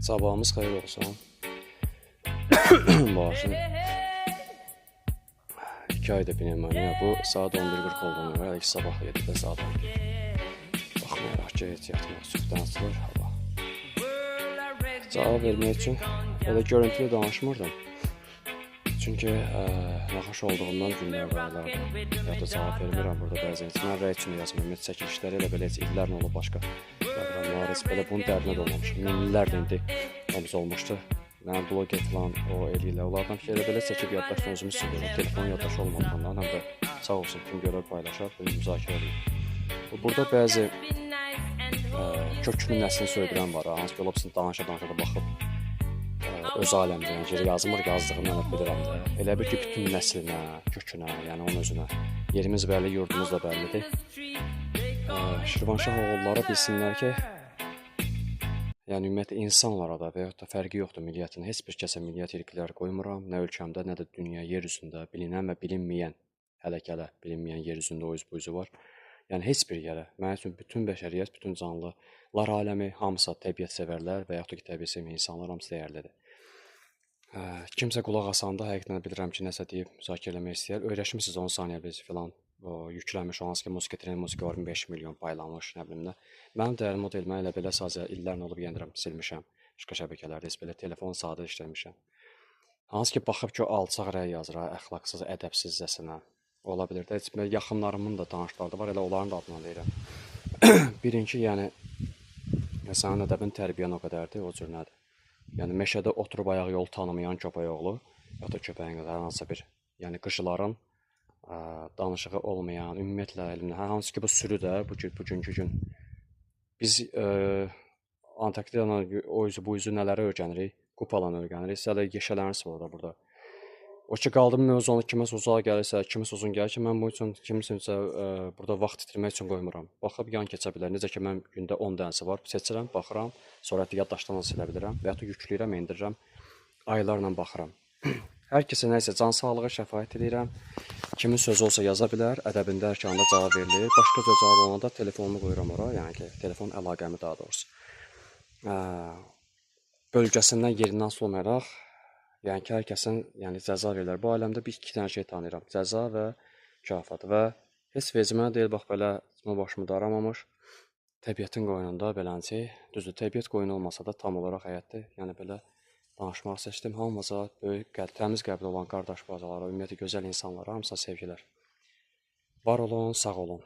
Sabahımız xeyir olsun. Bağışın 2 ayda pnevmoniya. Bu saat 11:40 olduğuna göre ilk sabah 7'də saat 11. Baxmayaraq ki, heç yatmaq sübhdən açılır hava. Cavab vermək üçün elə görüntülü danışmırdım. Çünki naxaş olduğundan günlər var. Ya da cavab vermirəm burada bəzən. Mən rəy üçün yazmıyorum. Çəkilişləri elə belə illərlə olub başqa proqramlar. Belə bunun dərinə də olmamışım. Minlərlə indi hamısı olmuşdu. Mən bloger falan o eləyirlər. Onlardan ki, elə belə çəkib yaddaşdan özümüz sürüyoruz. Telefon yaddaşı olmadığından həm də sağ olsun kim görür paylaşar, müzakirə edir. Burada bəzi köklü nəslini söydürən var. Hansı ki, olubsun danışa-danışa da baxıb öz aləmdə, yəni yazmır, yazdığından da bilirəm də. Elə bir ki, bütün nəslinə, kökünə, yəni onun özünə. Yerimiz bəlli, yurdumuz da bəllidir. Şirvanşah oğulları bilsinlər ki, yəni ümumiyyətlə insanlara da və yaxud da fərqi yoxdur milliyyətin. Heç bir kəsə milliyyət irqləri qoymuram. Nə ölkəmdə, nə də dünya yer üzündə bilinən və bilinməyən, hələ-kələ bilinməyən yer üzündə o üz bu üzü var. Yəni heç bir yerə, mənim üçün bütün bəşəriyyət, bütün canlılar aləmi, hamısı təbiət sevərlər və yaxud da ki, təbiət sevməyən insanlar hamısı dəyərlidir. Kimsə qulaq asanda həqiqətən bilirəm ki, nəsə deyib müzakirə eləmək istəyər. Öyrəşmisiniz 10 saniyə biz filan yüklənmiş olans ki, musiqi trening musiqi var 5 milyon paylanmış, nə bilim nə. Mənim dəyərli model mən elə belə sadəcə illərlə olub yenirəm, silmişəm. Başqa şəbəkələrdə heç belə telefon sadə işləmişəm. Hansı ki, baxıb ki, alçaq rəy yazır, əxlaqsız, ədəbsizcəsinə. Ola bilər də, heç yaxınlarımın da tanışları var, elə onların da adına deyirəm. Birinci, yəni sənin ədəbin tərbiyən o qədərdir, o cür nədir? Yəni meşədə oturub ayaq yolu tanımayan köpək oğlu, ya da köpəyin qədər hansısa bir, yəni qıcıların danışığı olmayan, ümumiyyətlə elmlə, hansı ki bu sürü də bugünkü gün biz Antarktidada o üzü bu üzü nələri öyrənirik, kupalan öyrənirik, sən də yeşələnirsiniz burada. O ki qaldı mövzu onu kiməsə uzağa gəlirsə, kiməsə uzun gəlir ki, mən bu üçün kimisinsə burada vaxt itirmək üçün qoymuram. Baxıb yan keçə bilər. Necə ki mən gündə 10 dənəsi var, seçirəm, baxıram, sonra yaddaşdan silə bilirəm və ya da yükləyirəm, endirirəm, aylarla baxıram. Hər kəsə nəsə can sağlığı şəfaət edirəm. Kimin sözü olsa yaza bilər, ədəbində hər kanda cavab verilir. Başqa cür cavab olanda telefonumu qoyuram ora, yəni ki, telefon əlaqəmi daha doğrusu. Bölgəsindən yerindən asılı olmayaraq, yəni ki, hər kəsin cəza verirlər. Bu aləmdə bir iki dənə şey tanıyıram. Cəza və mükafat və heç vecimə deyil, bax belə başımı daramamış. Təbiətin qoynunda belənçi, düzdür, təbiət qoyunu olmasa da tam olaraq həyatdır. Yəni belə danışmaq seçdim. Hamımıza böyük, təmiz qəlbli olan qardaş bacalara, ümumiyyətlə gözəl insanlara hamısa sevgilər. Var olun, sağ olun.